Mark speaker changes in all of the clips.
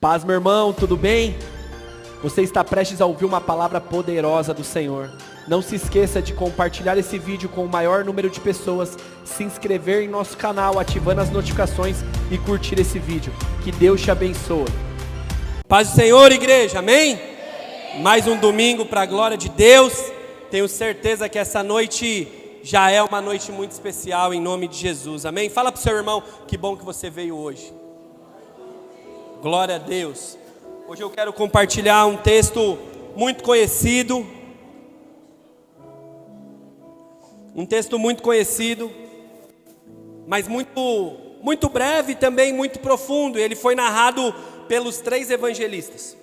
Speaker 1: Paz, meu irmão, tudo bem? Você está prestes a ouvir uma palavra poderosa do Senhor. Não se esqueça de compartilhar esse vídeo com o maior número de pessoas, se inscrever em nosso canal, ativando as notificações e curtir esse vídeo. Que Deus te abençoe.
Speaker 2: Paz do Senhor, igreja, amém? Mais um domingo para a glória de Deus. Tenho certeza que essa noite já é uma noite muito especial em nome de Jesus, amém? Fala para o seu irmão, que bom que você veio hoje. Glória a Deus. Hoje eu quero compartilhar um texto muito conhecido. Um texto muito conhecido, mas muito breve e também muito profundo. Ele foi narrado pelos 3 evangelistas.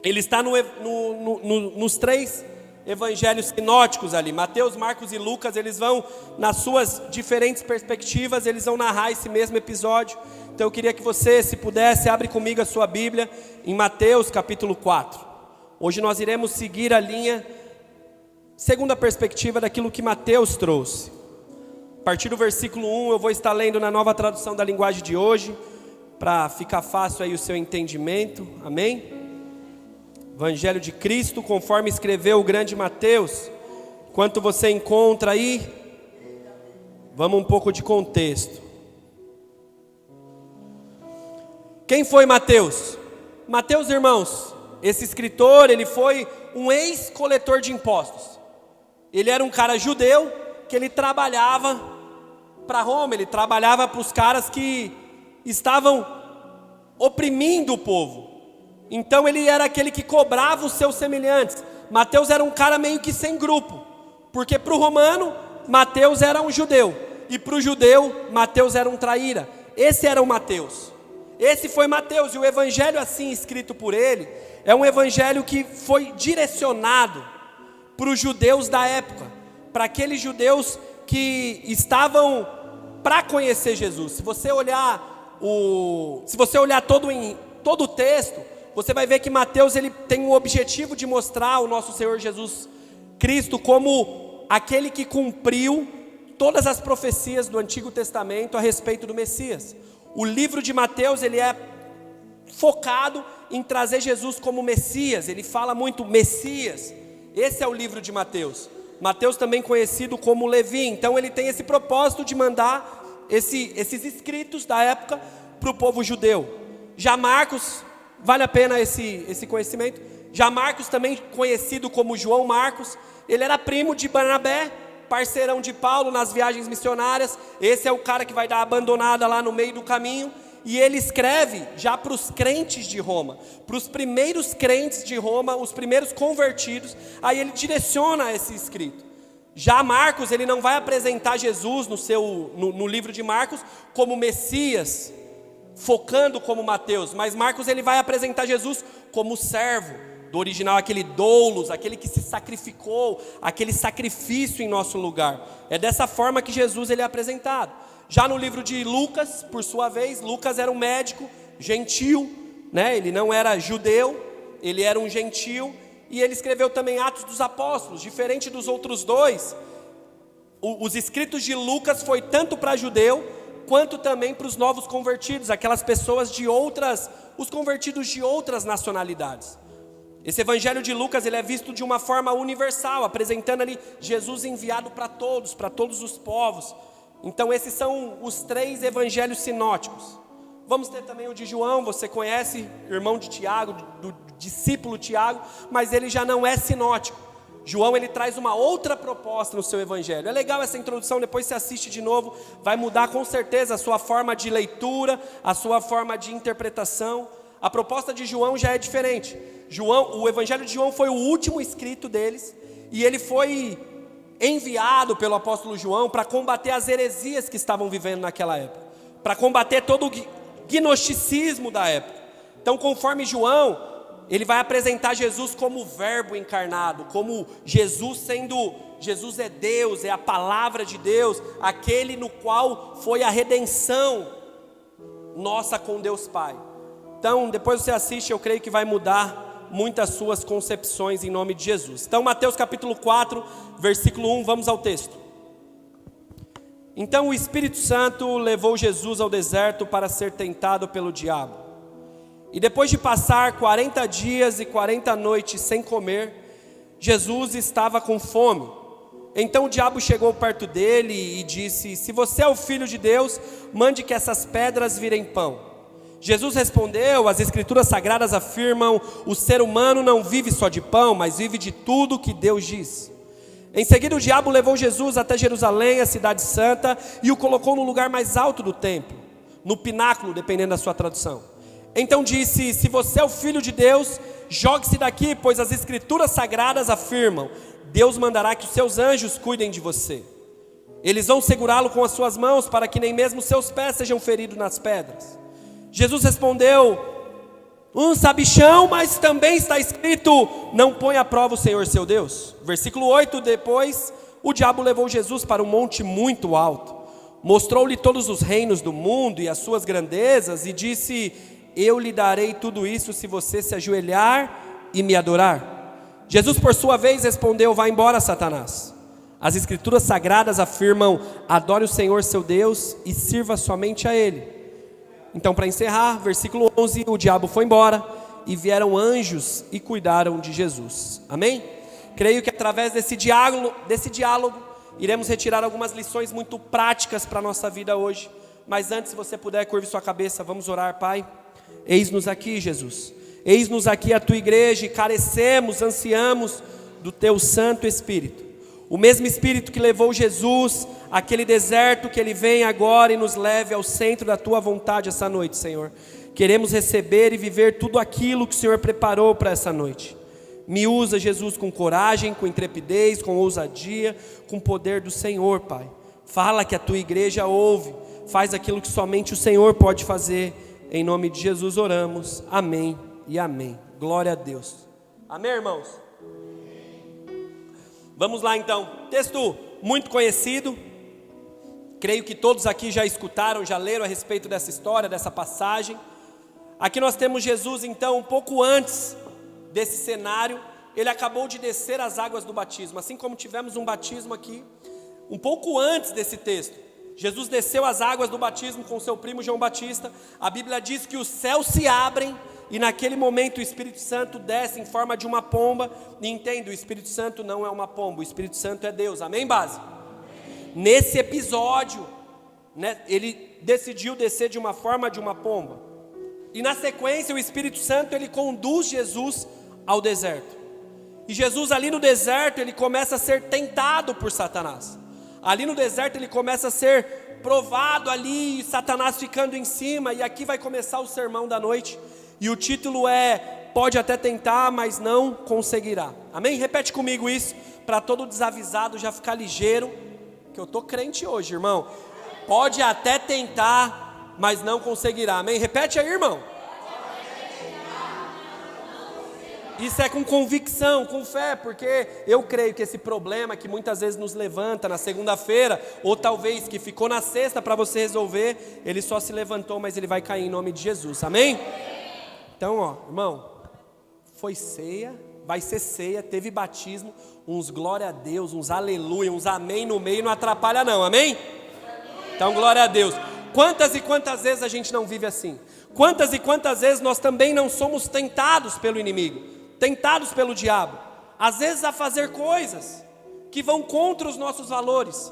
Speaker 2: Ele está nos 3 evangelhos sinóticos ali. Mateus, Marcos e Lucas, eles vão, nas suas diferentes perspectivas, eles vão narrar esse mesmo episódio. Então eu queria que você, se pudesse, abre comigo a sua Bíblia em Mateus capítulo 4. Hoje nós iremos seguir a linha, segundo a perspectiva daquilo que Mateus trouxe. A partir do versículo 1 eu vou estar lendo na nova tradução da linguagem de hoje, para ficar fácil aí o seu entendimento, amém? Evangelho de Cristo, conforme escreveu o grande Mateus. Enquanto você encontra aí, vamos um pouco de contexto. Quem foi Mateus? Mateus, irmãos, esse escritor, ele foi um ex-coletor de impostos. Ele era um cara judeu, que ele trabalhava para Roma, ele trabalhava para os caras que estavam oprimindo o povo. Então ele era aquele que cobrava os seus semelhantes. Mateus era um cara meio que sem grupo, porque para o romano, Mateus era um judeu, e para o judeu, Mateus era um traíra. Esse era o Mateus. Esse foi Mateus, e o evangelho assim escrito por ele, é um evangelho que foi direcionado para os judeus da época, para aqueles judeus que estavam para conhecer Jesus. Se você olhar todo o texto, você vai ver que Mateus ele tem o objetivo de mostrar o nosso Senhor Jesus Cristo como aquele que cumpriu todas as profecias do Antigo Testamento a respeito do Messias. O livro de Mateus ele é focado em trazer Jesus como Messias. Ele fala muito Messias. Esse é o livro de Mateus. Mateus também conhecido como Levi. Então ele tem esse propósito de mandar esses escritos da época para o povo judeu. Já Marcos, vale a pena esse conhecimento. Já Marcos, também conhecido como João Marcos, ele era primo de Barnabé, parceirão de Paulo nas viagens missionárias. Esse é o cara que vai dar abandonada lá no meio do caminho. E ele escreve já para os crentes de Roma, para os primeiros crentes de Roma, os primeiros convertidos. Aí ele direciona esse escrito. Já Marcos, ele não vai apresentar Jesus no livro de Marcos como Messias, focando como Mateus, mas Marcos ele vai apresentar Jesus como servo, do original aquele doulos, aquele que se sacrificou, aquele sacrifício em nosso lugar. É dessa forma que Jesus ele é apresentado. Já no livro de Lucas, por sua vez, Lucas era um médico gentil, né? Ele não era judeu, ele era um gentil, e ele escreveu também Atos dos Apóstolos. Diferente dos outros dois, os escritos de Lucas foi tanto para judeu, quanto também para os novos convertidos, aquelas pessoas os convertidos de outras nacionalidades. Esse evangelho de Lucas ele é visto de uma forma universal, apresentando ali Jesus enviado para todos os povos. Então esses são os 3 evangelhos sinóticos. Vamos ter também o de João, você conhece, irmão de Tiago, do discípulo Tiago, mas ele já não é sinótico. João ele traz uma outra proposta no seu evangelho. É legal essa introdução, depois você assiste de novo, vai mudar com certeza a sua forma de leitura, a sua forma de interpretação. A proposta de João já é diferente. O evangelho de João foi o último escrito deles, e ele foi enviado pelo apóstolo João para combater as heresias que estavam vivendo naquela época, para combater todo o gnosticismo da época. Então, conforme João, ele vai apresentar Jesus como o verbo encarnado, como Jesus é Deus, é a palavra de Deus, aquele no qual foi a redenção nossa com Deus Pai. Então, depois você assiste, eu creio que vai mudar muitas suas concepções em nome de Jesus. Então, Mateus capítulo 4, versículo 1, vamos ao texto. Então o Espírito Santo levou Jesus ao deserto para ser tentado pelo diabo. E depois de passar 40 dias e 40 noites sem comer, Jesus estava com fome. Então o diabo chegou perto dele e disse: se você é o Filho de Deus, mande que essas pedras virem pão. Jesus respondeu: as Escrituras Sagradas afirmam, o ser humano não vive só de pão, mas vive de tudo que Deus diz. Em seguida o diabo levou Jesus até Jerusalém, a cidade santa, e o colocou no lugar mais alto do templo, no pináculo, dependendo da sua tradução. Então disse: se você é o Filho de Deus, jogue-se daqui, pois as Escrituras Sagradas afirmam, Deus mandará que os seus anjos cuidem de você. Eles vão segurá-lo com as suas mãos, para que nem mesmo seus pés sejam feridos nas pedras. Jesus respondeu: sabichão, mas também está escrito, não põe à prova o Senhor seu Deus. Versículo 8, depois o diabo levou Jesus para um monte muito alto, mostrou-lhe todos os reinos do mundo e as suas grandezas, e disse: eu lhe darei tudo isso se você se ajoelhar e me adorar. Jesus por sua vez respondeu: vai embora, Satanás. As Escrituras Sagradas afirmam, adore o Senhor seu Deus e sirva somente a Ele. Então, para encerrar, versículo 11, o diabo foi embora e vieram anjos e cuidaram de Jesus. Amém? Creio que através desse diálogo, iremos retirar algumas lições muito práticas para a nossa vida hoje. Mas antes, se você puder, curve sua cabeça, vamos orar. Pai, eis-nos aqui, Jesus. Eis-nos aqui a tua igreja e carecemos, ansiamos do teu Santo Espírito. O mesmo Espírito que levou Jesus àquele deserto, que Ele venha agora e nos leve ao centro da Tua vontade essa noite, Senhor. Queremos receber e viver tudo aquilo que o Senhor preparou para essa noite. Me usa, Jesus, com coragem, com intrepidez, com ousadia, com o poder do Senhor, Pai. Fala que a Tua igreja ouve, faz aquilo que somente o Senhor pode fazer. Em nome de Jesus oramos, amém e amém. Glória a Deus. Amém, irmãos? Vamos lá então, texto muito conhecido, creio que todos aqui já escutaram, já leram a respeito dessa história, dessa passagem. Aqui nós temos Jesus então, um pouco antes desse cenário, ele acabou de descer as águas do batismo, assim como tivemos um batismo aqui, um pouco antes desse texto. Jesus desceu as águas do batismo com seu primo João Batista. A Bíblia diz que os céus se abrem e naquele momento o Espírito Santo desce em forma de uma pomba. E entenda, o Espírito Santo não é uma pomba, o Espírito Santo é Deus, amém, base? Nesse episódio, ele decidiu descer de uma forma de uma pomba. E na sequência o Espírito Santo ele conduz Jesus ao deserto. E Jesus ali no deserto ele começa a ser tentado por Satanás. Ali no deserto ele começa a ser provado ali, Satanás ficando em cima. E aqui vai começar o sermão da noite. E o título é: pode até tentar, mas não conseguirá. Amém? Repete comigo isso, para todo desavisado já ficar ligeiro, que eu estou crente hoje, irmão. Pode até tentar, mas não conseguirá. Amém? Repete aí, irmão. Isso é com convicção, com fé, porque eu creio que esse problema que muitas vezes nos levanta na segunda-feira, ou talvez que ficou na sexta para você resolver, ele só se levantou, mas ele vai cair em nome de Jesus. Amém? Então, irmão, foi ceia, vai ser ceia, teve batismo, uns glória a Deus, uns aleluia, uns amém no meio, não atrapalha não, amém? Então, glória a Deus. Quantas e quantas vezes a gente não vive assim? Quantas e quantas vezes nós também não somos tentados pelo inimigo, tentados pelo diabo, às vezes a fazer coisas que vão contra os nossos valores,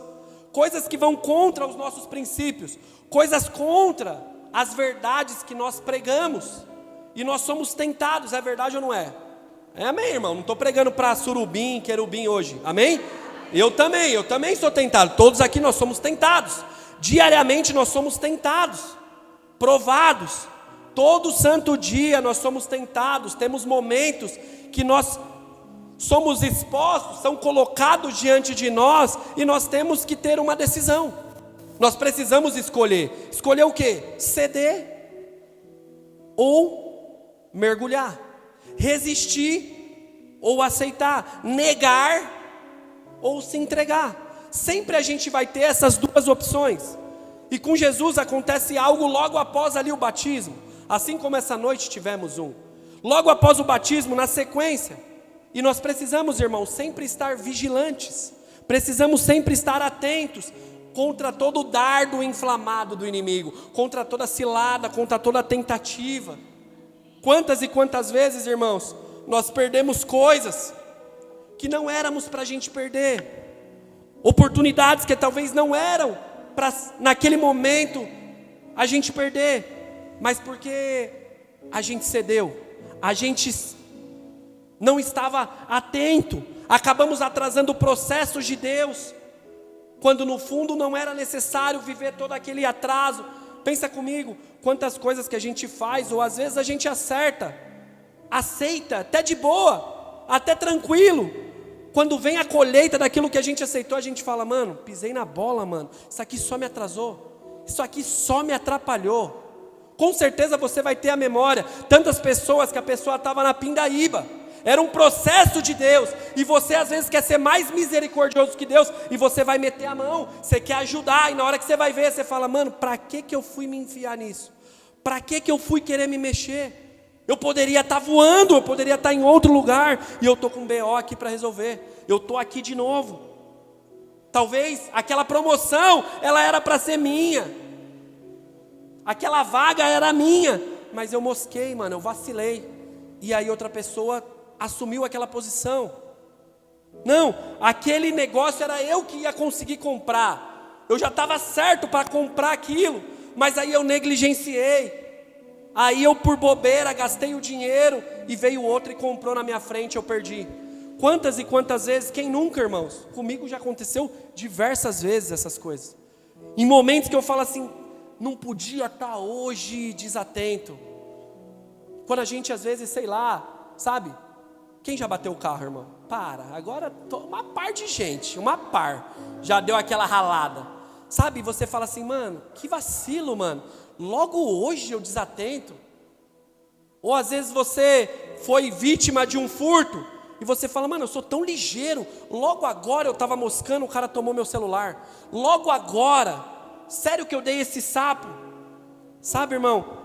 Speaker 2: coisas que vão contra os nossos princípios, coisas contra as verdades que nós pregamos. E nós somos tentados, é verdade ou não é? Amém, irmão? Não estou pregando para surubim, querubim hoje, amém? Eu também sou tentado. Todos aqui nós somos tentados. Diariamente nós somos tentados, provados. Todo santo dia nós somos tentados. Temos momentos que nós somos expostos, são colocados diante de nós, e nós temos que ter uma decisão. Nós precisamos escolher. Escolher o quê? Ceder ou mergulhar, resistir ou aceitar, negar ou se entregar. Sempre a gente vai ter essas duas opções. E com Jesus acontece algo logo após ali o batismo, assim como essa noite tivemos logo após o batismo, na sequência. E nós precisamos, irmãos, sempre estar vigilantes, precisamos sempre estar atentos contra todo o dardo inflamado do inimigo, contra toda cilada, contra toda tentativa. Quantas e quantas vezes, irmãos, nós perdemos coisas que não éramos para a gente perder, oportunidades que talvez não eram para naquele momento a gente perder, mas porque a gente cedeu, a gente não estava atento, acabamos atrasando processos de Deus, quando no fundo não era necessário viver todo aquele atraso. Pensa comigo, quantas coisas que a gente faz, ou às vezes a gente aceita, até de boa, até tranquilo. Quando vem a colheita daquilo que a gente aceitou, a gente fala, mano, pisei na bola, mano, isso aqui só me atrasou, isso aqui só me atrapalhou. Com certeza você vai ter a memória, tantas pessoas que a pessoa estava na pindaíba, era um processo de Deus, e você às vezes quer ser mais misericordioso que Deus, e você vai meter a mão, você quer ajudar, e na hora que você vai ver, você fala, mano, para que eu fui me enfiar nisso? Para que eu fui querer me mexer? Eu poderia estar voando, eu poderia estar em outro lugar, e eu estou com um BO aqui para resolver, eu estou aqui de novo. Talvez aquela promoção, ela era para ser minha, aquela vaga era minha, mas eu mosquei, mano, eu vacilei, e aí outra pessoa assumiu aquela posição. Não, aquele negócio era eu que ia conseguir comprar, eu já estava certo para comprar aquilo, mas aí eu negligenciei, aí eu por bobeira gastei o dinheiro, e veio outro e comprou na minha frente, eu perdi. Quantas e quantas vezes, quem nunca, irmãos? Comigo já aconteceu diversas vezes essas coisas, em momentos que eu falo assim, não podia estar hoje desatento, quando a gente às vezes, sei lá, sabe, quem já bateu o carro, irmão? Para, agora uma par de gente, já deu aquela ralada, sabe, você fala assim, mano, que vacilo, mano, logo hoje eu desatento. Ou às vezes você foi vítima de um furto, e você fala, mano, eu sou tão ligeiro, logo agora eu estava moscando, o cara tomou meu celular, logo agora, sério que eu dei esse sapo? Sabe, irmão,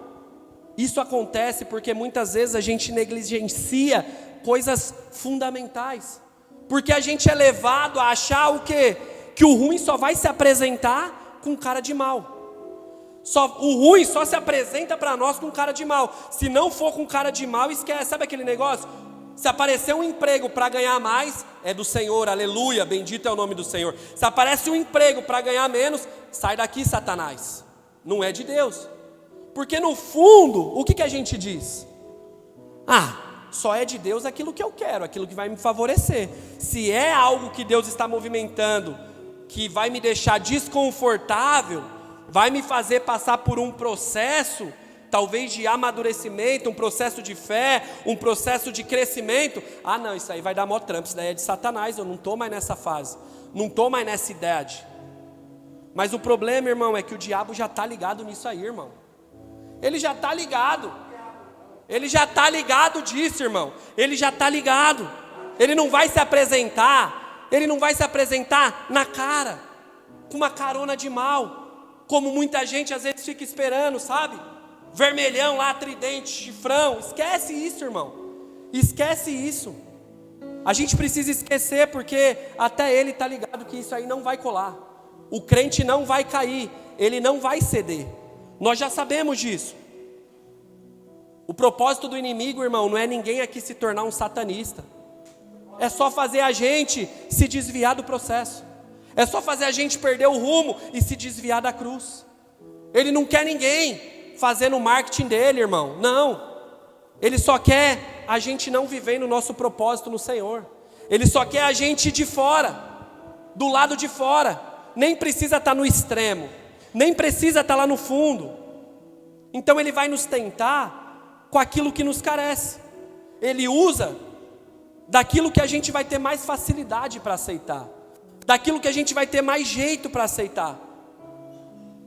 Speaker 2: isso acontece porque muitas vezes a gente negligencia coisas fundamentais, porque a gente é levado a achar o quê? Que o ruim só vai se apresentar com cara de mal, o ruim só se apresenta para nós com cara de mal, se não for com cara de mal, esquece, sabe aquele negócio? Se aparecer um emprego para ganhar mais, é do Senhor, aleluia, bendito é o nome do Senhor. Se aparece um emprego para ganhar menos, sai daqui, Satanás, não é de Deus, porque no fundo, o que a gente diz? Só é de Deus aquilo que eu quero, aquilo que vai me favorecer. Se é algo que Deus está movimentando, que vai me deixar desconfortável, vai me fazer passar por um processo, talvez de amadurecimento, um processo de fé, um processo de crescimento, não, isso aí vai dar mó trampo, isso daí é de Satanás, eu não estou mais nessa fase, não estou mais nessa idade. Mas o problema, irmão, é que o diabo já está ligado nisso aí, irmão. Ele já está ligado. Ele já está ligado disso, irmão. Ele já está ligado. Ele não vai se apresentar. Ele não vai se apresentar na cara, com uma carona de mal, como muita gente às vezes fica esperando, sabe? Vermelhão lá, tridente, chifrão. Esquece isso, irmão. Esquece isso. A gente precisa esquecer, porque até ele está ligado que isso aí não vai colar. O crente não vai cair, ele não vai ceder. Nós já sabemos disso. O propósito do inimigo, irmão, não é ninguém aqui se tornar um satanista. É só fazer a gente se desviar do processo. É só fazer a gente perder o rumo e se desviar da cruz. Ele não quer ninguém fazendo o marketing dele, irmão. Não. Ele só quer a gente não viver no nosso propósito no Senhor. Ele só quer a gente de fora, do lado de fora. Nem precisa estar no extremo, nem precisa estar lá no fundo. Então ele vai nos tentar com aquilo que nos carece. Ele usa daquilo que a gente vai ter mais facilidade para aceitar, daquilo que a gente vai ter mais jeito para aceitar.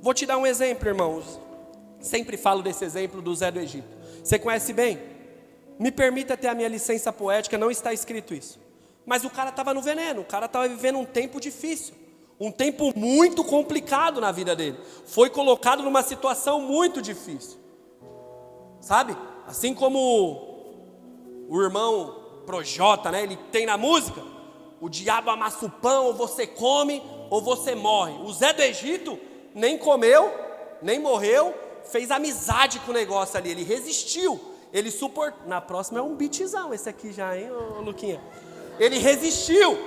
Speaker 2: Vou te dar um exemplo, irmãos. Sempre falo desse exemplo do Zé do Egito. Você conhece bem? Me permita ter a minha licença poética, não está escrito isso. Mas o cara estava no veneno, o cara estava vivendo um tempo difícil, um tempo muito complicado na vida dele. Foi colocado numa situação muito difícil. Sabe? Assim como o irmão Projota, né? Ele tem na música: o diabo amassa o pão, ou você come, ou você morre. O Zé do Egito nem comeu, nem morreu, fez amizade com o negócio ali. Ele resistiu, Ele suportou. Na próxima é um beatzão esse aqui já, hein, ô Luquinha? Ele resistiu.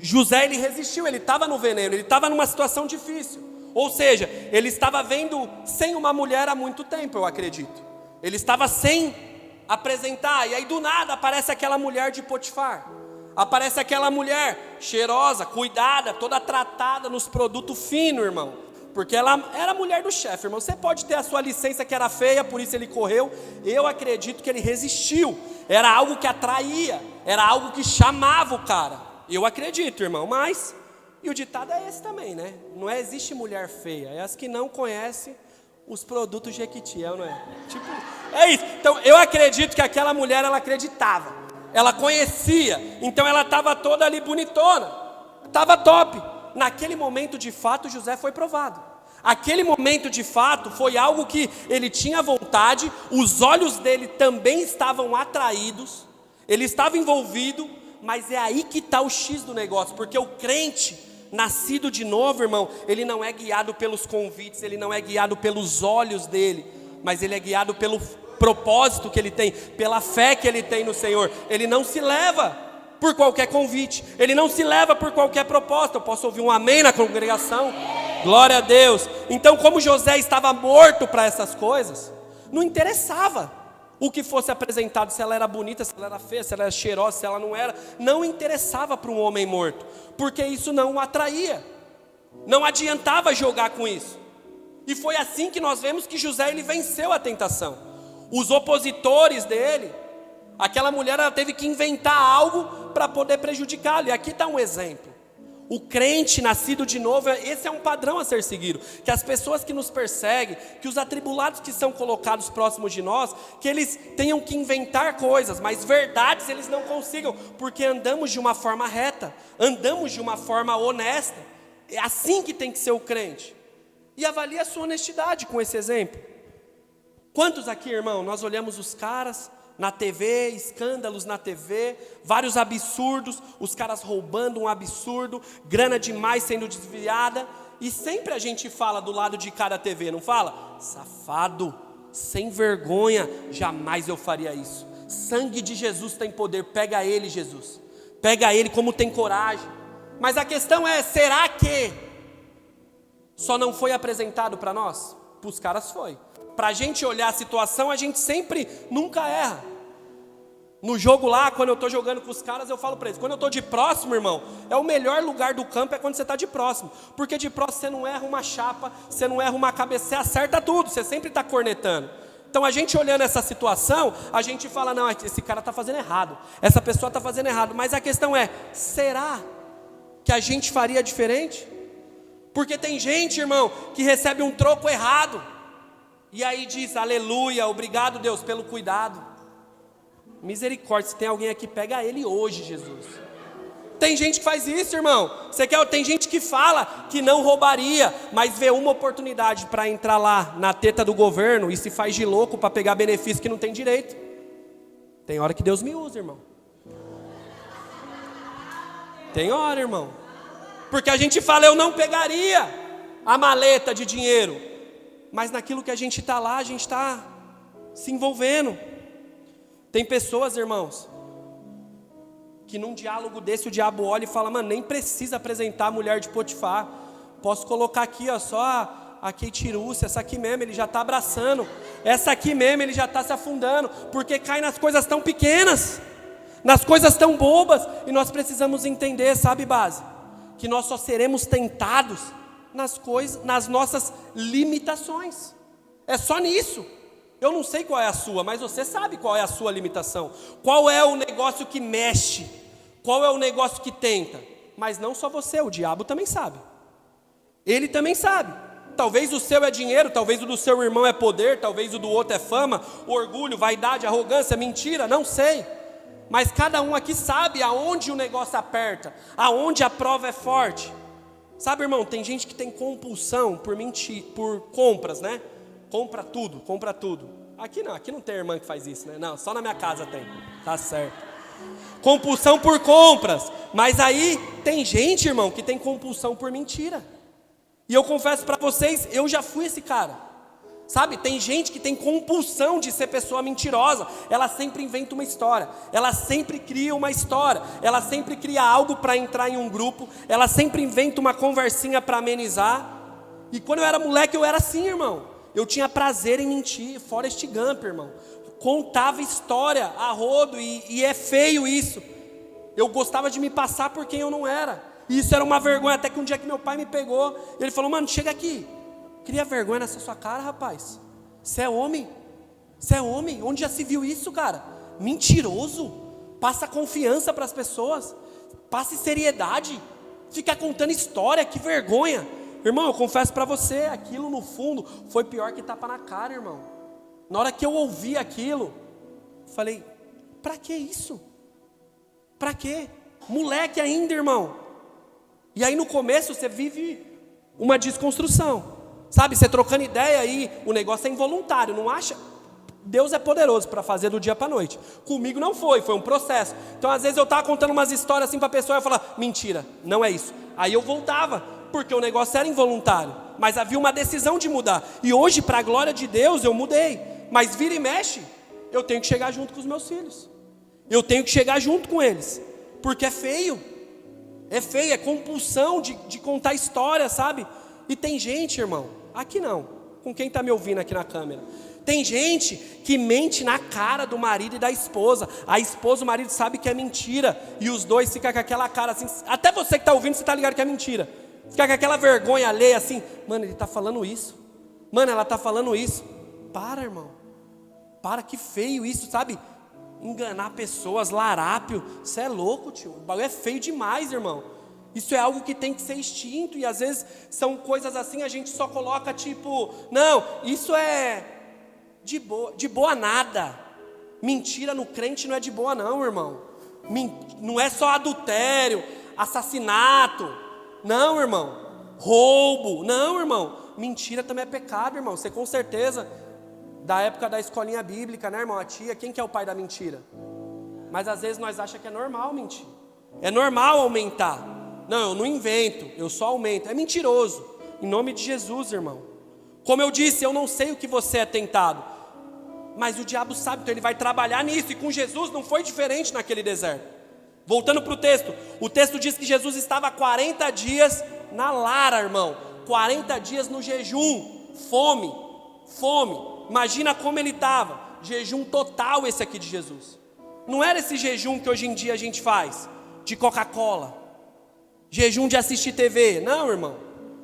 Speaker 2: José, ele resistiu, ele estava no veneno, ele estava numa situação difícil. Ou seja, ele estava vendo sem uma mulher há muito tempo, eu acredito. Ele estava sem apresentar, e aí do nada aparece aquela mulher de Potifar. Aparece aquela mulher cheirosa, cuidada, toda tratada nos produtos finos, irmão. Porque ela era a mulher do chefe, irmão. Você pode ter a sua licença que era feia, por isso ele correu. Eu acredito que ele resistiu. Era algo que atraía, era algo que chamava o cara. Eu acredito, irmão, mas... E o ditado é esse também, né? Não existe mulher feia, é as que não conhecem os produtos Jequiti, não é? Tipo, é isso. Então, eu acredito que aquela mulher, ela acreditava. Ela conhecia, então ela estava toda ali bonitona. Estava top. Naquele momento, de fato, José foi provado. Aquele momento, de fato, foi algo que ele tinha vontade, os olhos dele também estavam atraídos, ele estava envolvido, mas é aí que está o X do negócio, porque o crente, nascido de novo, irmão, ele não é guiado pelos convites, ele não é guiado pelos olhos dele, mas ele é guiado pelo propósito que ele tem, pela fé que ele tem no Senhor. Ele não se leva por qualquer convite, ele não se leva por qualquer proposta. Eu posso ouvir um amém na congregação? Glória a Deus. Então, como José estava morto para essas coisas, não interessava o que fosse apresentado, se ela era bonita, se ela era feia, se ela era cheirosa, se ela não era, não interessava para um homem morto, porque isso não o atraía, não adiantava jogar com isso. E foi assim que nós vemos que José, ele venceu a tentação. Os opositores dele, aquela mulher, ela teve que inventar algo para poder prejudicá-lo, e aqui está um exemplo. O crente nascido de novo, esse é um padrão a ser seguido, que as pessoas que nos perseguem, que os atribulados que são colocados próximos de nós, que eles tenham que inventar coisas, mas verdades eles não consigam, porque andamos de uma forma reta, andamos de uma forma honesta. É assim que tem que ser o crente. E avalie a sua honestidade com esse exemplo. Quantos aqui, irmão, nós olhamos os caras na TV, escândalos na TV, vários absurdos, os caras roubando um absurdo, grana demais sendo desviada, e sempre a gente fala do lado de cada TV, não fala? Safado, sem vergonha, jamais eu faria isso. Sangue de Jesus tem poder, pega ele, Jesus. Pega ele, como tem coragem. Mas a questão é, será que só não foi apresentado para nós? Para os caras foi. Para a gente olhar a situação, a gente sempre, nunca erra. No jogo lá, quando eu estou jogando com os caras, eu falo para eles, quando eu estou de próximo, irmão, é o melhor lugar do campo, é quando você está de próximo. Porque de próximo você não erra uma chapa, você não erra uma cabeça, você acerta tudo, você sempre está cornetando. Então a gente olhando essa situação, a gente fala, não, esse cara está fazendo errado, essa pessoa está fazendo errado. Mas a questão é, será que a gente faria diferente? Porque tem gente, irmão, que recebe um troco errado, e aí diz, aleluia, obrigado Deus pelo cuidado. Misericórdia, se tem alguém aqui, pega ele hoje, Jesus. Tem gente que faz isso, irmão. Tem gente que fala que não roubaria, mas vê uma oportunidade para entrar lá na teta do governo e se faz de louco para pegar benefício que não tem direito. Tem hora que Deus me usa, irmão. Tem hora, irmão. Porque a gente fala, eu não pegaria a maleta de dinheiro, mas naquilo que a gente está lá, a gente está se envolvendo. Tem pessoas, irmãos, que num diálogo desse o diabo olha e fala, mano, nem precisa apresentar a mulher de Potifar. Posso colocar aqui, ó, só a Kate Rússia, essa aqui mesmo, ele já está abraçando. Essa aqui mesmo, ele já está se afundando, porque cai nas coisas tão pequenas, nas coisas tão bobas. E nós precisamos entender, sabe, base? Que nós só seremos tentados nas coisas, nas nossas limitações. É só nisso. Eu não sei qual é a sua, mas você sabe qual é a sua limitação. Qual é o negócio que mexe? Qual é o negócio que tenta? Mas não só você, o diabo também sabe. Ele também sabe. Talvez o seu é dinheiro, talvez o do seu irmão é poder, talvez o do outro é fama, orgulho, vaidade, arrogância, mentira, não sei. Mas cada um aqui sabe aonde o negócio aperta, aonde a prova é forte. Sabe, irmão, tem gente que tem compulsão por mentir, por compras, né? Compra tudo, compra tudo. Aqui não tem irmã que faz isso, né? Não, só na minha casa tem, tá certo. Compulsão por compras. Mas aí tem gente, irmão, que tem compulsão por mentira. E eu confesso para vocês, eu já fui esse cara. Sabe, tem gente que tem compulsão de ser pessoa mentirosa. Ela sempre inventa uma história, ela sempre cria uma história, ela sempre cria algo para entrar em um grupo, ela sempre inventa uma conversinha para amenizar. E quando eu era moleque eu era assim, irmão. Eu tinha prazer em mentir, Forrest Gump, irmão. Contava história a rodo e é feio isso. Eu gostava de me passar por quem eu não era. E isso era uma vergonha, até que um dia que meu pai me pegou, ele falou: mano, chega aqui. Cria vergonha nessa sua cara, rapaz. Você é homem? Você é homem? Onde já se viu isso, cara? Mentiroso. Passa confiança para as pessoas. Passe seriedade. Fica contando história, que vergonha. Irmão, eu confesso para você, aquilo no fundo foi pior que tapa na cara, irmão. Na hora que eu ouvi aquilo, falei: para que isso? Para quê? Moleque ainda, irmão. E aí no começo você vive uma desconstrução. Sabe, você trocando ideia aí, o negócio é involuntário, não acha? Deus é poderoso para fazer do dia para a noite. Comigo não foi um processo. Então às vezes eu estava contando umas histórias assim para a pessoa e eu falava: mentira, não é isso. Aí eu voltava, porque o negócio era involuntário. Mas havia uma decisão de mudar. E hoje, para a glória de Deus, eu mudei. Mas vira e mexe, eu tenho que chegar junto com os meus filhos. Eu tenho que chegar junto com eles. Porque é feio. É feio, é compulsão de contar história, sabe? E tem gente, irmão, aqui não, com quem está me ouvindo aqui na câmera, tem gente que mente na cara do marido e da esposa. A esposa, o marido sabe que é mentira, e os dois ficam com aquela cara assim. Até você que está ouvindo, você está ligado que é mentira. Fica com aquela vergonha alheia assim: mano, ele está falando isso, mano, ela está falando isso. Para, irmão, para, que feio isso, sabe? Enganar pessoas, larápio, você é louco, tio. O bagulho é feio demais, irmão. Isso é algo que tem que ser extinto. E às vezes são coisas assim, a gente só coloca tipo: não, isso é de boa nada. Mentira no crente não é de boa não, irmão. Não é só adultério, assassinato. Não, irmão. Roubo. Não, irmão. Mentira também é pecado, irmão. Você com certeza, da época da escolinha bíblica, né, irmão? A tia, quem que é o pai da mentira? Mas às vezes nós achamos que é normal mentir. É normal aumentar. Não, eu não invento, eu só aumento. É mentiroso, em nome de Jesus, irmão. Como eu disse, eu não sei o que você é tentado, mas o diabo sabe, então ele vai trabalhar nisso. E com Jesus não foi diferente naquele deserto. Voltando para o texto diz que Jesus estava 40 dias na Lara, irmão. 40 dias no jejum, fome. Imagina como ele estava, jejum total esse aqui de Jesus. Não era esse jejum que hoje em dia a gente faz, de Coca-Cola, jejum de assistir TV, não, irmão,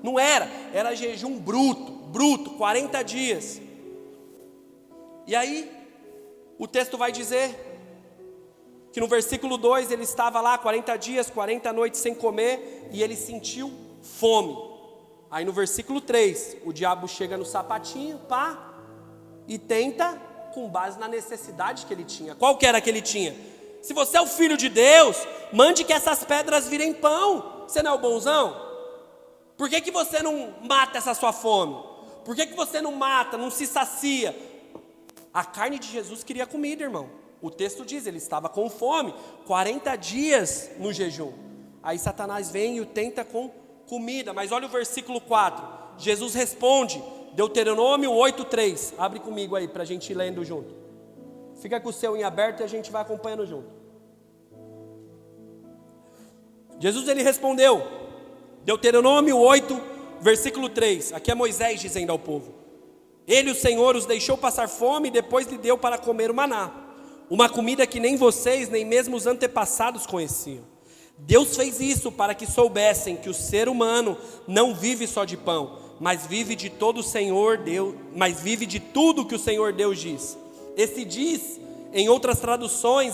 Speaker 2: não era jejum bruto, 40 dias. E aí, o texto vai dizer que no versículo 2, ele estava lá 40 dias, 40 noites sem comer, e ele sentiu fome. Aí no versículo 3, o diabo chega no sapatinho, e tenta com base na necessidade que ele tinha. Qual que era que ele tinha? Se você é o filho de Deus, mande que essas pedras virem pão. Você não é o bonzão? Por que você não mata essa sua fome? Por que você não mata, não se sacia? A carne de Jesus queria comida, irmão. O texto diz, ele estava com fome, 40 dias no jejum. Aí Satanás vem e o tenta com comida. Mas olha o versículo 4. Jesus responde, Deuteronômio 8:3. Abre comigo aí para a gente ir lendo junto. Fica com o seu em aberto e a gente vai acompanhando junto. Jesus ele respondeu, Deuteronômio 8, versículo 3. Aqui é Moisés dizendo ao povo: ele, o Senhor, os deixou passar fome e depois lhe deu para comer o maná, uma comida que nem vocês, nem mesmo os antepassados conheciam. Deus fez isso para que soubessem que o ser humano não vive só de pão, mas vive de todo o Senhor Deus, mas vive de tudo que o Senhor Deus diz. Esse diz, em outras traduções,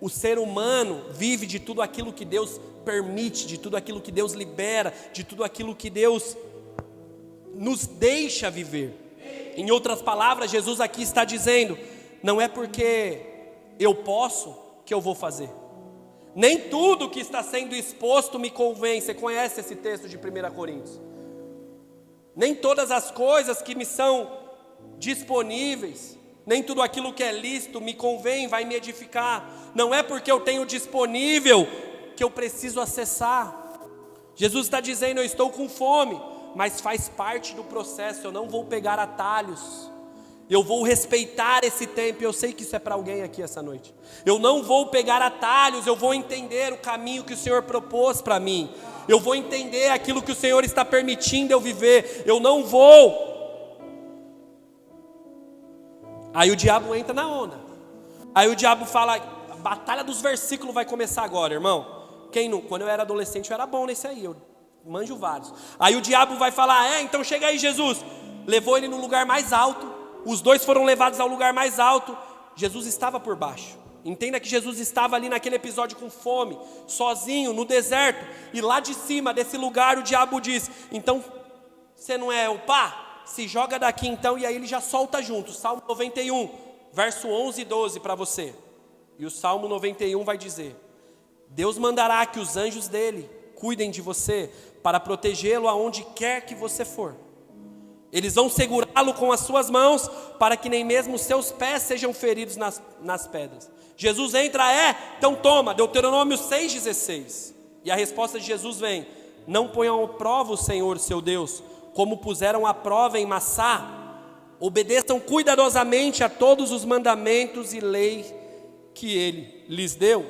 Speaker 2: o ser humano vive de tudo aquilo que Deus permite, de tudo aquilo que Deus libera, de tudo aquilo que Deus nos deixa viver. Em outras palavras, Jesus aqui está dizendo: não é porque eu posso que eu vou fazer. Nem tudo que está sendo exposto me convém. Você conhece esse texto de 1 Coríntios? Nem todas as coisas que me são disponíveis, nem tudo aquilo que é lícito me convém, vai me edificar. Não é porque eu tenho disponível que eu preciso acessar. Jesus está dizendo: eu estou com fome, mas faz parte do processo. Eu não vou pegar atalhos. Eu vou respeitar esse tempo. Eu sei que isso é para alguém aqui essa noite. Eu não vou pegar atalhos. Eu vou entender o caminho que o Senhor propôs para mim. Eu vou entender aquilo que o Senhor está permitindo eu viver. Eu não vou. Aí o diabo entra na onda. Aí o diabo fala, a batalha dos versículos vai começar agora, irmão. Quem não? Quando eu era adolescente eu era bom nesse aí, eu manjo vários. Aí o diabo vai falar, então chega aí Jesus. Levou ele no lugar mais alto. Os dois foram levados ao lugar mais alto. Jesus estava por baixo. Entenda que Jesus estava ali naquele episódio com fome, sozinho, no deserto. E lá de cima desse lugar o diabo diz, então você não é o pá? Se joga daqui então. E aí ele já solta junto, Salmo 91, verso 11 e 12 para você. E o Salmo 91 vai dizer, Deus mandará que os anjos dele cuidem de você, para protegê-lo aonde quer que você for. Eles vão segurá-lo com as suas mãos, para que nem mesmo os seus pés sejam feridos nas pedras. Jesus entra, então toma, Deuteronômio 6,16. E a resposta de Jesus vem, não ponham à prova o Senhor seu Deus, como puseram à prova em Massá. Obedeçam cuidadosamente a todos os mandamentos e leis que ele lhes deu.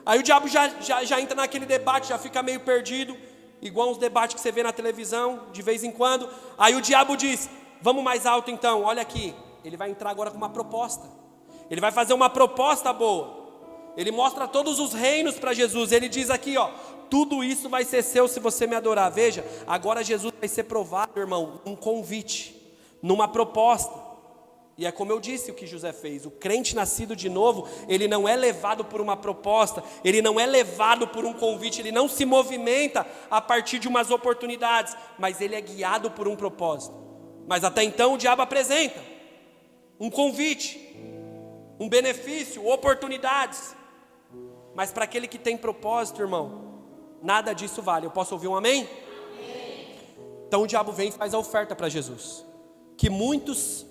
Speaker 2: Aí o diabo já entra naquele debate, já fica meio perdido, igual uns debates que você vê na televisão, de vez em quando. Aí o diabo diz, vamos mais alto então, olha aqui. Ele vai entrar agora com uma proposta. Ele vai fazer uma proposta boa. Ele mostra todos os reinos para Jesus. Ele diz aqui, tudo isso vai ser seu se você me adorar. Veja, agora Jesus vai ser provado, irmão, um convite, numa proposta. E é como eu disse o que José fez, o crente nascido de novo, ele não é levado por uma proposta, ele não é levado por um convite, ele não se movimenta a partir de umas oportunidades, mas ele é guiado por um propósito. Mas até então o diabo apresenta um convite, um benefício, oportunidades, mas para aquele que tem propósito, irmão, nada disso vale. Eu posso ouvir um amém? Amém. Então o diabo vem e faz a oferta para Jesus, que muitos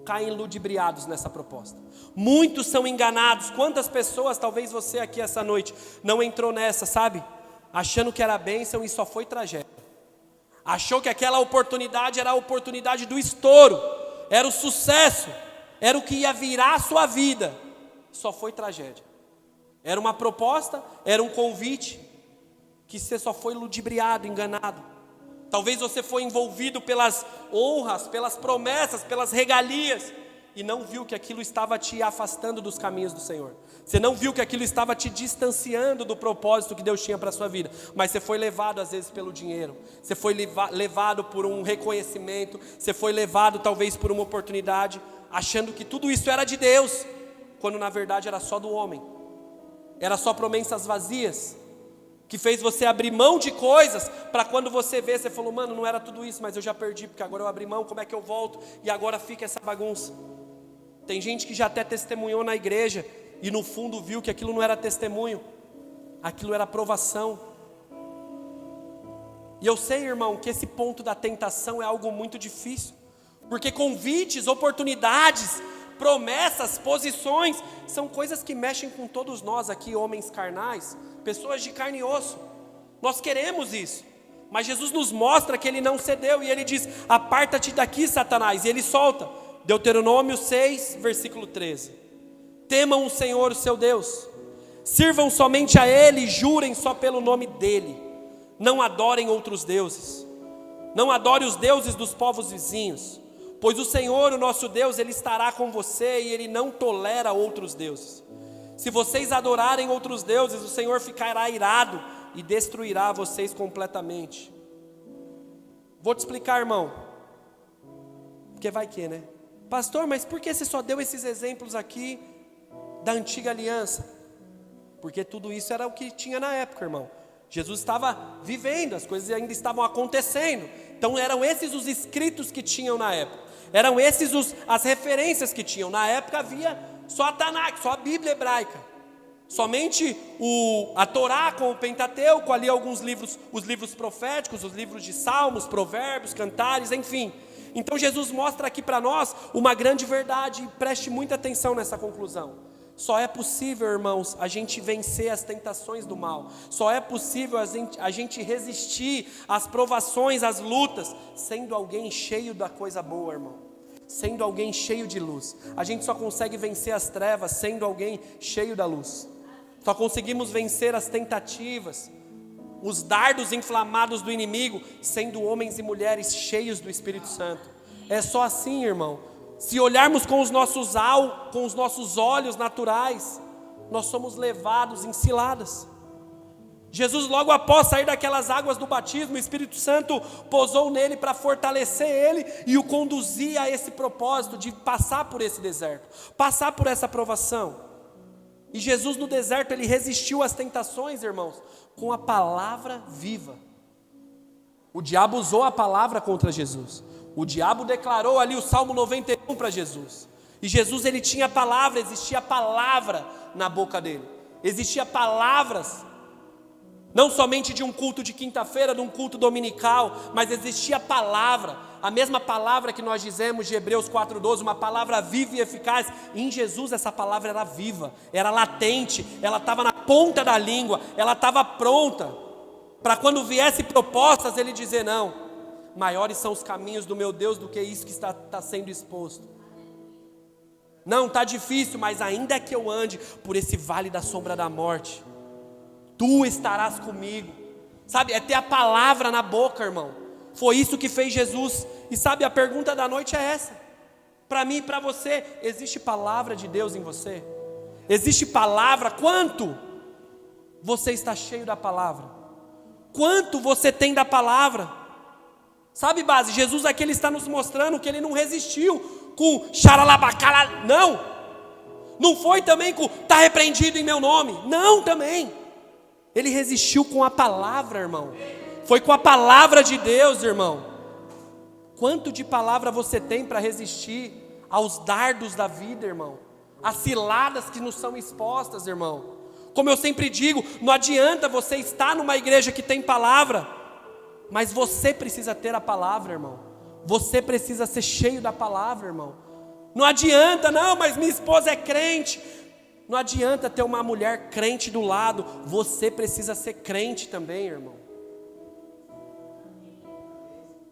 Speaker 2: caem ludibriados nessa proposta. Muitos são enganados. Quantas pessoas, talvez você aqui essa noite, não entrou nessa, sabe? Achando que era bênção e só foi tragédia. Achou que aquela oportunidade era a oportunidade do estouro, era o sucesso, era o que ia virar a sua vida. Só foi tragédia. Era uma proposta, era um convite, que você só foi ludibriado, enganado. Talvez você foi envolvido pelas honras, pelas promessas, pelas regalias, e não viu que aquilo estava te afastando dos caminhos do Senhor. Você não viu que aquilo estava te distanciando do propósito que Deus tinha para a sua vida. Mas você foi levado às vezes pelo dinheiro. Você foi levado por um reconhecimento. Você foi levado talvez por uma oportunidade, achando que tudo isso era de Deus, quando na verdade era só do homem. Era só promessas vazias, que fez você abrir mão de coisas, para quando você vê, você falou, mano, não era tudo isso, mas eu já perdi, porque agora eu abri mão, como é que eu volto? E agora fica essa bagunça. Tem gente que já até testemunhou na igreja, e no fundo viu que aquilo não era testemunho, aquilo era provação. E eu sei, irmão, que esse ponto da tentação é algo muito difícil, porque convites, oportunidades, promessas, posições, são coisas que mexem com todos nós aqui, homens carnais, pessoas de carne e osso. Nós queremos isso, mas Jesus nos mostra que ele não cedeu, e ele diz, aparta-te daqui, Satanás, e ele solta, Deuteronômio 6, versículo 13, temam o Senhor, o seu Deus, sirvam somente a ele, jurem só pelo nome dele, não adorem outros deuses, não adore os deuses dos povos vizinhos, pois o Senhor, o nosso Deus, ele estará com você, e ele não tolera outros deuses. Se vocês adorarem outros deuses, o Senhor ficará irado e destruirá vocês completamente. Vou te explicar, irmão, porque vai que, né? Pastor, mas por que você só deu esses exemplos aqui da antiga aliança? Porque tudo isso era o que tinha na época, irmão. Jesus estava vivendo, as coisas ainda estavam acontecendo. Então eram esses os escritos que tinham na época. Eram esses as referências que tinham. Na época havia só a Tanakh, só a Bíblia hebraica. Somente a Torá com o Pentateuco, ali alguns livros, os livros proféticos, os livros de Salmos, Provérbios, Cantares, enfim. Então Jesus mostra aqui para nós uma grande verdade, e preste muita atenção nessa conclusão. Só é possível, irmãos, a gente vencer as tentações do mal. Só é possível a gente resistir às provações, às lutas, sendo alguém cheio da coisa boa, irmão. Sendo alguém cheio de luz. A gente só consegue vencer as trevas sendo alguém cheio da luz. Só conseguimos vencer as tentativas, os dardos inflamados do inimigo, sendo homens e mulheres cheios do Espírito Santo. É só assim, irmão. Se olharmos com os nossos olhos naturais, nós somos levados em ciladas. Jesus, logo após sair daquelas águas do batismo, o Espírito Santo pousou nele para fortalecer ele e o conduzir a esse propósito de passar por esse deserto, passar por essa provação. E Jesus no deserto, ele resistiu às tentações, irmãos, com a palavra viva. O diabo usou a palavra contra Jesus. O diabo declarou ali o Salmo 91 para Jesus. E Jesus, ele tinha palavra, existia palavra na boca dele. Existia palavras, não somente de um culto de quinta-feira, de um culto dominical, mas existia palavra. A mesma palavra que nós dizemos de Hebreus 4:12, uma palavra viva e eficaz. Em Jesus essa palavra era viva, era latente, ela estava na ponta da língua, ela estava pronta, para quando viesse propostas ele dizer não. Maiores são os caminhos do meu Deus do que isso que está sendo exposto. Não, está difícil, mas ainda que eu ande por esse vale da sombra da morte, tu estarás comigo. Sabe, é ter a palavra na boca, irmão. Foi isso que fez Jesus. E sabe, a pergunta da noite é essa. Para mim e para você, existe palavra de Deus em você? Existe palavra? Quanto você está cheio da palavra? Quanto você tem da palavra? Sabe, base, Jesus aqui ele está nos mostrando que ele não resistiu com xaralabacala, não foi também com está repreendido em meu nome, não também, ele resistiu com a palavra, irmão, foi com a palavra de Deus, irmão. Quanto de palavra você tem para resistir aos dardos da vida, irmão, às ciladas que nos são expostas, irmão? Como eu sempre digo, não adianta você estar numa igreja que tem palavra, mas você precisa ter a palavra, irmão. Você precisa ser cheio da palavra, irmão. Não adianta, não, mas minha esposa é crente. Não adianta ter uma mulher crente do lado. Você precisa ser crente também, irmão.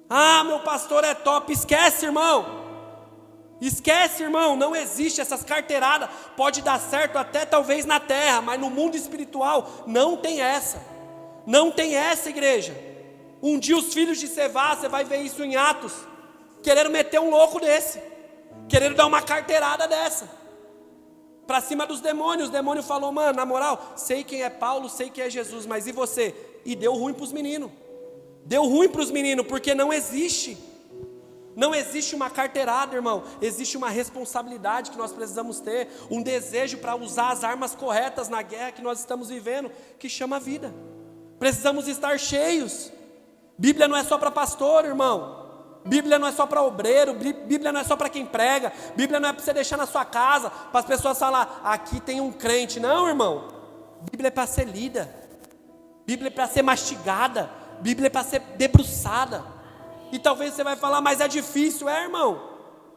Speaker 2: Ah, meu pastor é top. Esquece, irmão. Esquece, irmão. Não existe essas carteiradas. Pode dar certo até talvez na terra, mas no mundo espiritual não tem essa. Não tem essa, igreja. Um dia os filhos de Sevá, você vai ver isso em Atos, querendo meter um louco desse, querendo dar uma carteirada dessa, para cima dos demônios. O demônio falou, mano, na moral, sei quem é Paulo, sei quem é Jesus, mas e você? E deu ruim para os meninos, porque não existe uma carteirada, irmão, existe uma responsabilidade que nós precisamos ter, um desejo para usar as armas corretas na guerra que nós estamos vivendo, que chama vida. Precisamos estar cheios. Bíblia não é só para pastor, irmão. Bíblia não é só para obreiro. Bíblia não é só para quem prega. Bíblia não é para você deixar na sua casa, para as pessoas falar, aqui tem um crente. Não, irmão. Bíblia é para ser lida. Bíblia é para ser mastigada. Bíblia é para ser debruçada. E talvez você vai falar, mas é difícil. É, irmão.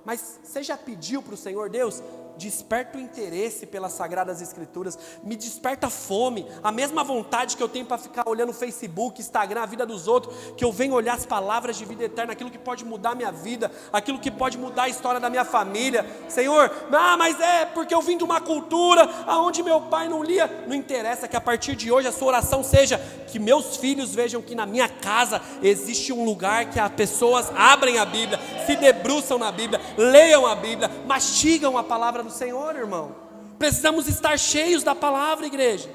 Speaker 2: Mas você já pediu para o Senhor Deus? Desperta o interesse pelas Sagradas Escrituras, me desperta a fome, a mesma vontade que eu tenho para ficar olhando Facebook, Instagram, a vida dos outros, que eu venho olhar as palavras de vida eterna, aquilo que pode mudar a minha vida, aquilo que pode mudar a história da minha família. Senhor, mas é porque eu vim de uma cultura onde meu pai não lia. Não interessa, que a partir de hoje a sua oração seja que meus filhos vejam que na minha casa existe um lugar que as pessoas abrem a Bíblia, se debruçam na Bíblia, leiam a Bíblia, mastigam a palavra do Senhor, irmão. Precisamos estar cheios da palavra, igreja.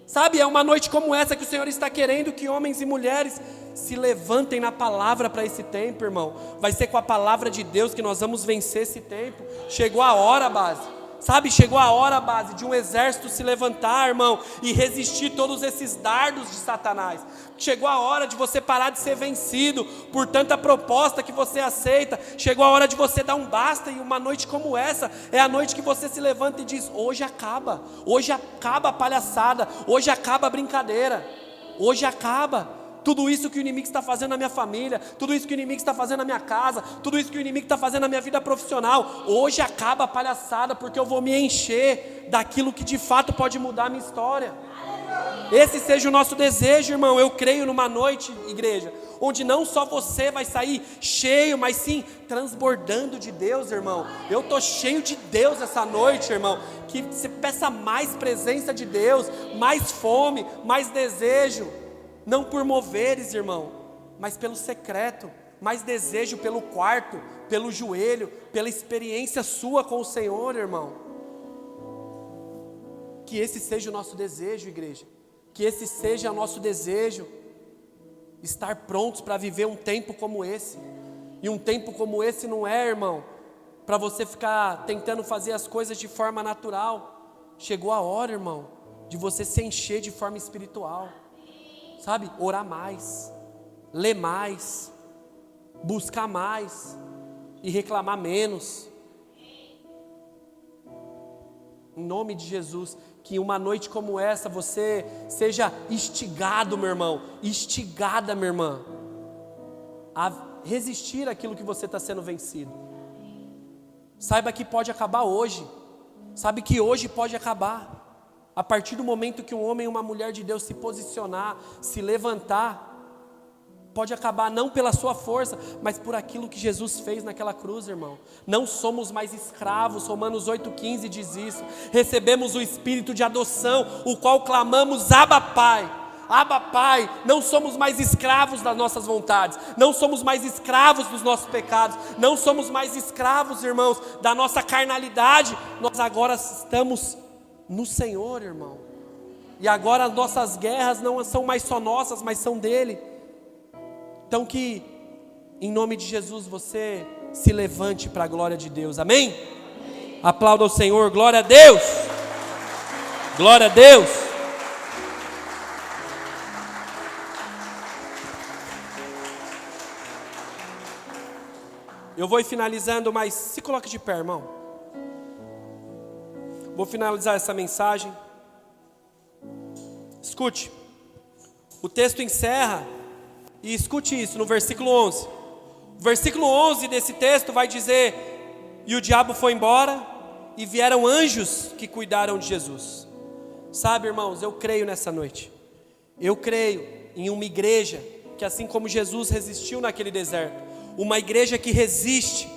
Speaker 2: Sabe, é uma noite como essa que o Senhor está querendo que homens e mulheres se levantem na palavra para esse tempo, irmão. Vai ser com a palavra de Deus que nós vamos vencer esse tempo. Chegou a hora, base. Sabe, chegou a hora, base, de um exército se levantar, irmão, e resistir todos esses dardos de Satanás. Chegou a hora de você parar de ser vencido por tanta proposta que você aceita. Chegou a hora de você dar um basta, e uma noite como essa é a noite que você se levanta e diz, hoje acaba a palhaçada, hoje acaba a brincadeira, hoje acaba. tudo isso que o inimigo está fazendo na minha família, tudo isso que o inimigo está fazendo na minha casa, tudo isso que o inimigo está fazendo na minha vida profissional, hoje acaba a palhaçada, porque eu vou me encher daquilo que de fato pode mudar a minha história. Esse seja o nosso desejo, irmão. Eu creio numa noite, igreja, onde não só você vai sair cheio, mas sim transbordando de Deus, irmão. Eu estou cheio de Deus essa noite, irmão. Que você peça mais presença de Deus, mais fome, mais desejo. Não por moveres, irmão, mas pelo secreto. Mais desejo pelo quarto, pelo joelho, pela experiência sua com o Senhor, irmão. Que esse seja o nosso desejo, igreja. Que esse seja o nosso desejo. Estar prontos para viver um tempo como esse. E um tempo como esse não é, irmão, para você ficar tentando fazer as coisas de forma natural. Chegou a hora, irmão, de você se encher de forma espiritual. Sabe? Orar mais, ler mais, buscar mais e reclamar menos. Em nome de Jesus, que uma noite como essa você seja instigado, meu irmão, instigada, minha irmã, a resistir àquilo que você está sendo vencido. Saiba que pode acabar hoje, sabe que hoje pode acabar. A partir do momento que um homem e uma mulher de Deus se posicionar, se levantar, pode acabar não pela sua força, mas por aquilo que Jesus fez naquela cruz, irmão. Não somos mais escravos, Romanos 8,15 diz isso. Recebemos o Espírito de adoção, o qual clamamos, Abba Pai. Abba Pai, não somos mais escravos das nossas vontades, não somos mais escravos dos nossos pecados, não somos mais escravos, irmãos, da nossa carnalidade. Nós agora estamos no Senhor, irmão. E agora as nossas guerras não são mais só nossas, mas são dele. Então que, em nome de Jesus, você se levante para a glória de Deus, amém? Amém. Aplauda ao Senhor, glória a Deus. Glória a Deus. Eu vou ir finalizando, mas se coloque de pé, irmão. Vou finalizar essa mensagem. Escute, o texto encerra, e escute isso no versículo 11. O versículo 11 desse texto vai dizer: e o diabo foi embora, e vieram anjos que cuidaram de Jesus. Sabe, irmãos, eu creio nessa noite. Eu creio em uma igreja que, assim como Jesus resistiu naquele deserto, uma igreja que resiste,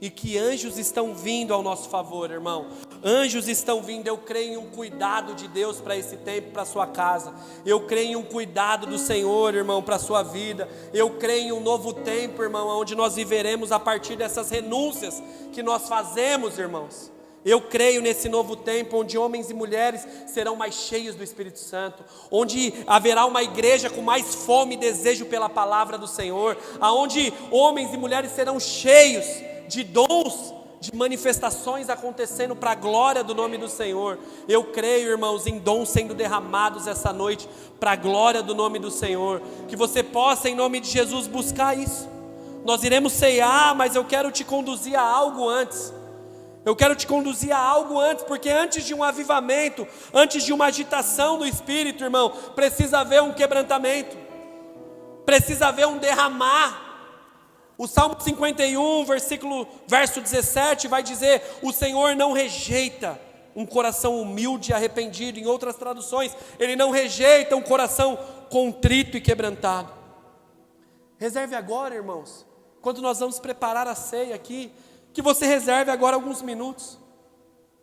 Speaker 2: e que anjos estão vindo ao nosso favor, irmão. Anjos estão vindo. Eu creio em um cuidado de Deus para esse tempo, para a sua casa. Eu creio em um cuidado do Senhor, irmão, para a sua vida. Eu creio em um novo tempo, irmão, onde nós viveremos a partir dessas renúncias que nós fazemos, irmãos. Eu creio nesse novo tempo, onde homens e mulheres serão mais cheios do Espírito Santo, onde haverá uma igreja com mais fome e desejo pela palavra do Senhor, aonde homens e mulheres serão cheios de dons, de manifestações acontecendo para a glória do nome do Senhor. Eu creio, irmãos, em dons sendo derramados essa noite para a glória do nome do Senhor. Que você possa, em nome de Jesus, buscar isso. Nós iremos ceiar, mas eu quero te conduzir a algo antes. Eu quero te conduzir a algo antes, porque antes de um avivamento, antes de uma agitação do Espírito, irmão, precisa haver um quebrantamento, precisa haver um derramar. O Salmo 51, verso 17 vai dizer: o Senhor não rejeita um coração humilde e arrependido. Em outras traduções, Ele não rejeita um coração contrito e quebrantado. Reserve agora, irmãos, quando nós vamos preparar a ceia aqui, que você reserve agora alguns minutos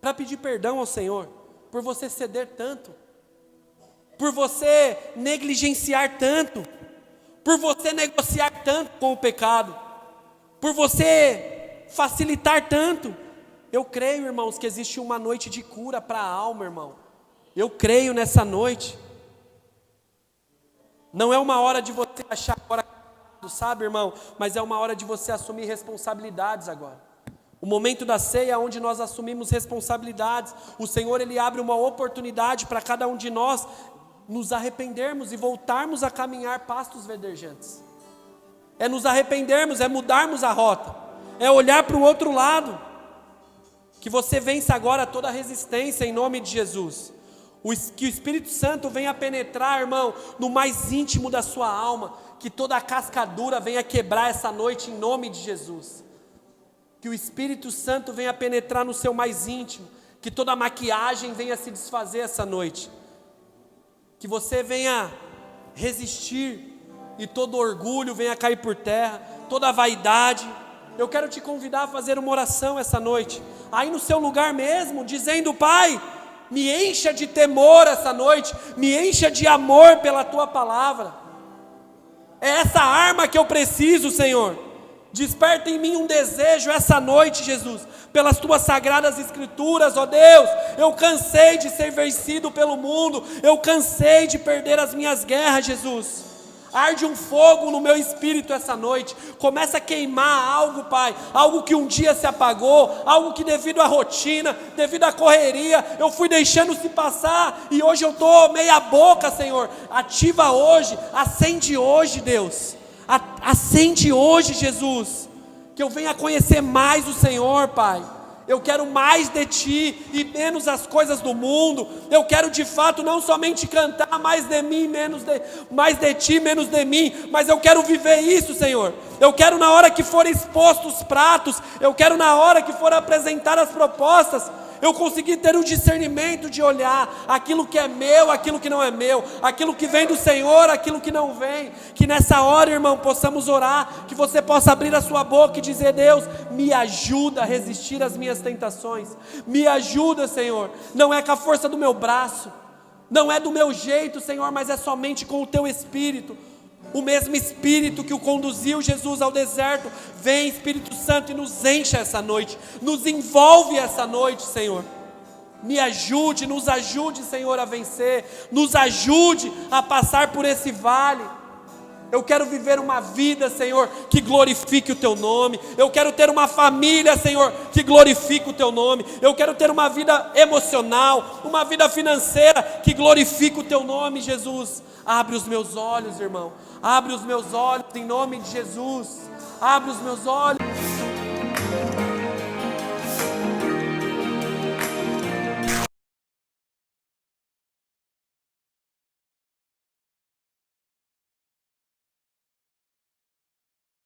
Speaker 2: para pedir perdão ao Senhor por você ceder tanto, por você negligenciar tanto, por você negociar tanto com o pecado, por você facilitar tanto. Eu creio, irmãos, que existe uma noite de cura para a alma, irmão. Eu creio nessa noite. Não é uma hora de você achar agora, sabe, irmão, mas é uma hora de você assumir responsabilidades agora. O momento da ceia é onde nós assumimos responsabilidades. O Senhor, Ele abre uma oportunidade para cada um de nós nos arrependermos e voltarmos a caminhar pastos verdejantes. É nos arrependermos, é mudarmos a rota, é olhar para o outro lado. Que você vença agora toda a resistência em nome de Jesus. Que o Espírito Santo venha penetrar, irmão, no mais íntimo da sua alma. Que toda a cascadura venha quebrar essa noite em nome de Jesus. Que o Espírito Santo venha penetrar no seu mais íntimo. Que toda a maquiagem venha se desfazer essa noite. Que você venha resistir e todo orgulho venha cair por terra, toda a vaidade. Eu quero te convidar a fazer uma oração essa noite, aí no seu lugar mesmo, dizendo: Pai, me encha de temor essa noite, me encha de amor pela Tua palavra. É essa arma que eu preciso, Senhor. Desperta em mim um desejo essa noite, Jesus, pelas Tuas sagradas escrituras, ó Deus. Eu cansei de ser vencido pelo mundo, eu cansei de perder as minhas guerras, Jesus. Arde um fogo no meu espírito essa noite. Começa a queimar algo, Pai, algo que um dia se apagou, algo que devido à rotina, devido à correria, eu fui deixando se passar, e hoje eu estou meia boca, Senhor. Ativa hoje, acende hoje, Deus. Acende hoje, Jesus. Que eu venha conhecer mais o Senhor, Pai. Eu quero mais de Ti e menos as coisas do mundo. Eu quero de fato não somente cantar mais de mim, mais de Ti, menos de mim, mas eu quero viver isso, Senhor. Eu quero na hora que for exposto os pratos, eu quero na hora que for apresentar as propostas, eu conseguir ter um discernimento de olhar aquilo que é meu, aquilo que não é meu, aquilo que vem do Senhor, aquilo que não vem. Que nessa hora, irmão, possamos orar, que você possa abrir a sua boca e dizer: Deus, me ajuda a resistir às minhas tentações, me ajuda, Senhor. Não é com a força do meu braço, não é do meu jeito, Senhor, mas é somente com o Teu Espírito. O mesmo Espírito que o conduziu Jesus ao deserto, vem, Espírito Santo, e nos encha essa noite, nos envolve essa noite, Senhor. Me ajude, nos ajude, Senhor, a vencer, nos ajude a passar por esse vale. Eu quero viver uma vida, Senhor, que glorifique o Teu nome. Eu quero ter uma família, Senhor, que glorifique o Teu nome. Eu quero ter uma vida emocional, uma vida financeira que glorifique o Teu nome, Jesus. Abre os meus olhos, irmão. Abre os meus olhos em nome de Jesus. Abre os meus olhos.